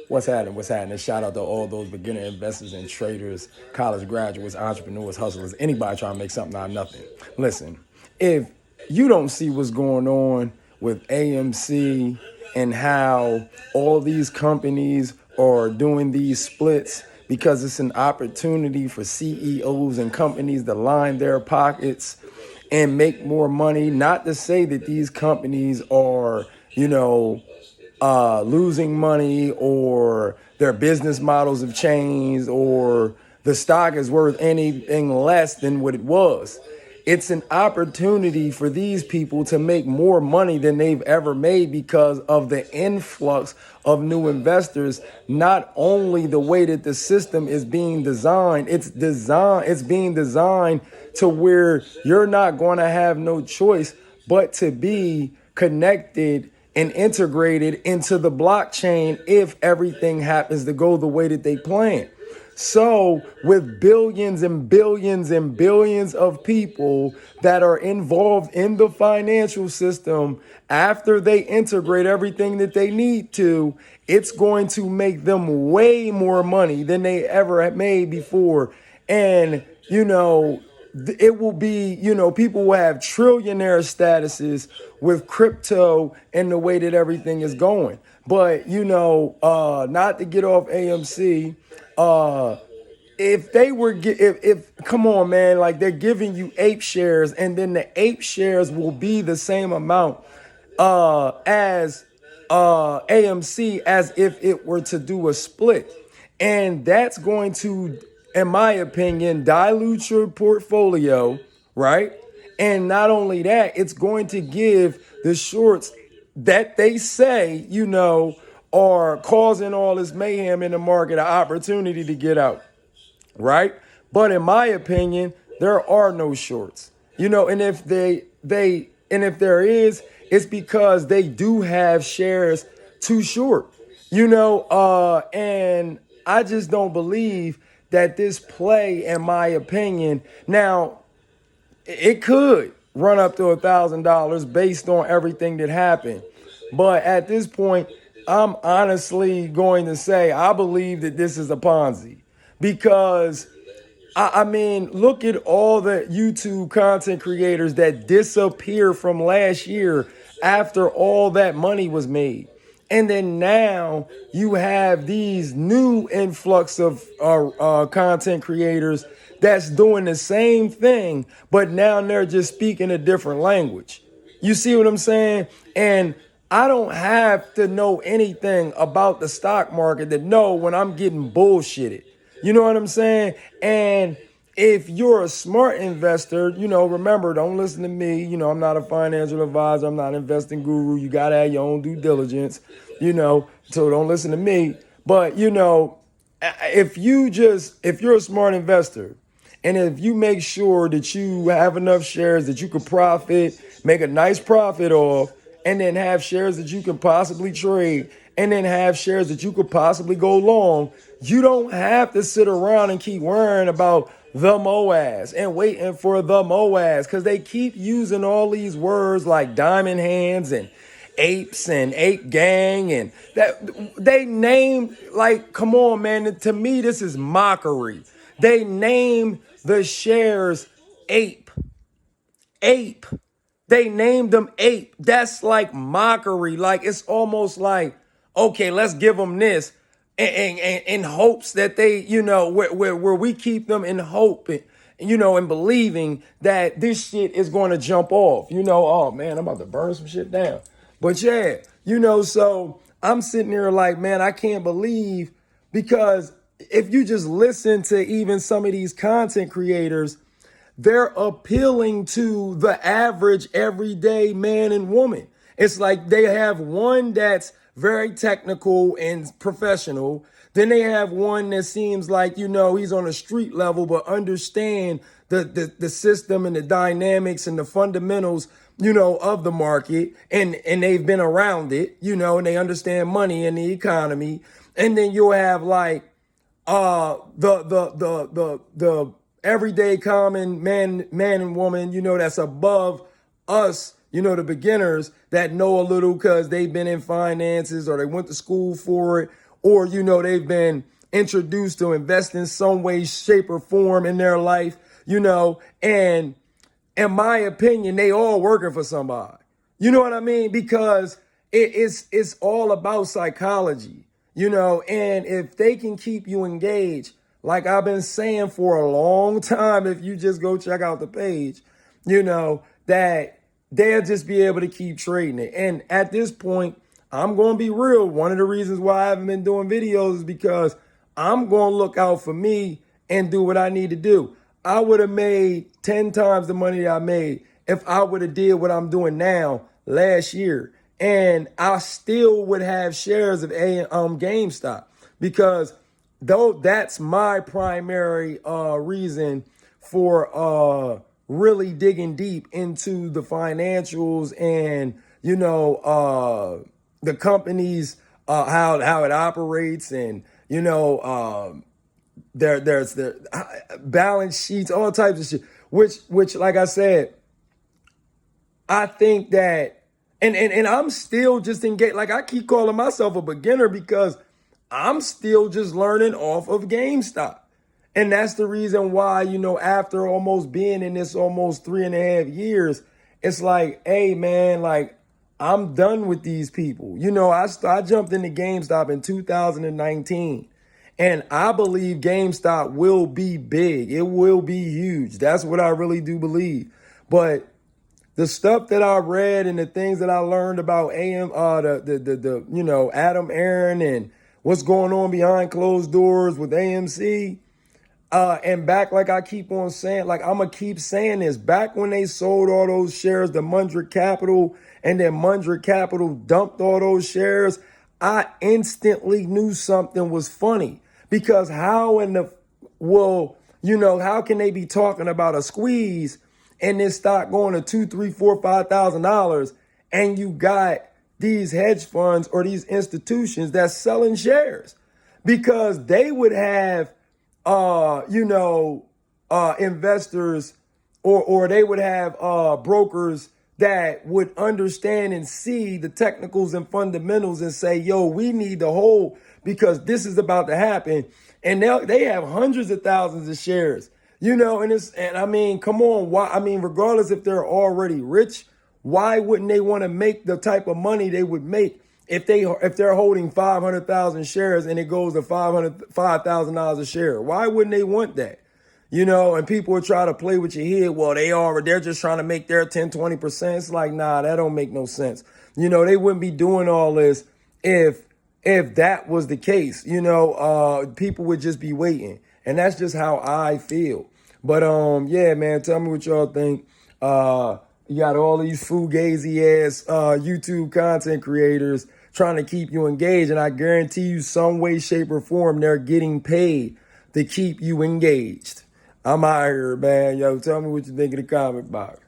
What's happening? What's happening? Shout out to all those beginner investors and traders, college graduates, entrepreneurs, hustlers, anybody trying to make something out of nothing. Listen, if you don't see what's going on with AMC and how all these companies are doing these splits because it's an opportunity for CEOs and companies to line their pockets and make more money, not to say that these companies are, losing money or their business models have changed or the stock is worth anything less than what it was. It's an opportunity for these people to make more money than they've ever made because of the influx of new investors. Not only the way that the system is being designed, it's being designed to where you're not going to have no choice but to be connected and integrated into the blockchain if everything happens to go the way that they plan. So with billions and billions and billions of people that are involved in the financial system, after they integrate everything that they need to, it's going to make them way more money than they ever had made before. And, it will be, people will have trillionaire statuses with crypto and the way that everything is going. But, not to get off AMC, if they were, if come on, man, like they're giving you ape shares and then the ape shares will be the same amount as AMC as if it were to do a split. And that's going to, in my opinion, dilute your portfolio, right? And not only that, it's going to give the shorts that they say, are causing all this mayhem in the market an opportunity to get out, right? But in my opinion, there are no shorts, and if if there is, it's because they do have shares too short, and I just don't believe that this play, in my opinion, now it could run up to $1,000 based on everything that happened. But at this point, I'm honestly going to say I believe that this is a Ponzi because I mean, look at all the YouTube content creators that disappeared from last year after all that money was made. And then now you have these new influx of content creators that's doing the same thing, but now they're just speaking a different language. You see what I'm saying? And I don't have to know anything about the stock market to know when I'm getting bullshitted. You know what I'm saying? And if you're a smart investor, remember, don't listen to me. I'm not a financial advisor. I'm not an investing guru. You got to have your own due diligence, so don't listen to me. But, if you're a smart investor and if you make sure that you have enough shares that you could profit, make a nice profit off, and then have shares that you can possibly trade, and then have shares that you could possibly go long, you don't have to sit around and keep worrying about the MOAS and waiting for the MOAS because they keep using all these words like diamond hands and apes and ape gang and that they named, like, come on, man. To me, this is mockery. They named the shares ape. They named them ape. That's like mockery. Like, it's almost like, okay, let's give them this and in hopes that they, where we keep them in hope and believing that this shit is going to jump off. Oh man, I'm about to burn some shit down. But yeah, so I'm sitting here like, man, I can't believe, because if you just listen to even some of these content creators, they're appealing to the average everyday man and woman. It's like they have one that's very technical and professional. Then they have one that seems like, he's on a street level, but understand the system and the dynamics and the fundamentals, of the market. And they've been around it, and they understand money and the economy. And then you'll have like the everyday common man and woman, that's above us, the beginners that know a little because they've been in finances or they went to school for it, or, they've been introduced to invest in some way, shape, or form in their life, and in my opinion, they all working for somebody. You know what I mean? Because it's all about psychology, and if they can keep you engaged, like I've been saying for a long time, if you just go check out the page, that they'll just be able to keep trading it. And at this point, I'm going to be real. One of the reasons why I haven't been doing videos is because I'm going to look out for me and do what I need to do. I would have made 10 times the money that I made if I would have did what I'm doing now last year. And I still would have shares of GameStop, because though that's my primary reason for really digging deep into the financials and, the companies, how it operates, and, there's their balance sheets, all types of shit, which like I said, I think that, and I'm still just engaged. Like, I keep calling myself a beginner because I'm still just learning off of GameStop. And that's the reason why, after almost being in this almost 3.5 years, it's like, hey man, like, I'm done with these people. I jumped into GameStop in 2019. And I believe GameStop will be big. It will be huge. That's what I really do believe. But the stuff that I read and the things that I learned about Adam Aaron and what's going on behind closed doors with AMC, and back, like I keep on saying, like I'm gonna keep saying this, back when they sold all those shares to Mundrick Capital, and then Mundrick Capital dumped all those shares, I instantly knew something was funny. Because how can they be talking about a squeeze and this stock going to $2, $3, $4, $5,000, and you got these hedge funds or these institutions that's selling shares? Because they would have investors, or they would have brokers that would understand and see the technicals and fundamentals and say, yo, we need to hold because this is about to happen. And they have hundreds of thousands of shares, and I mean, come on. Why? I mean, regardless if they're already rich, why wouldn't they want to make the type of money they would make if they're holding 500,000 shares and it goes to $5,000 a share? Why wouldn't they want that? And people would try to play with your head. Well, they're just trying to make their 10, 20%. It's like, nah, that don't make no sense. They wouldn't be doing all this if that was the case. People would just be waiting. And that's just how I feel. But yeah, man, tell me what y'all think. You got all these fugazi ass YouTube content creators trying to keep you engaged, and I guarantee you some way, shape, or form they're getting paid to keep you engaged. I'm out here, man. Yo, tell me what you think in the comment box.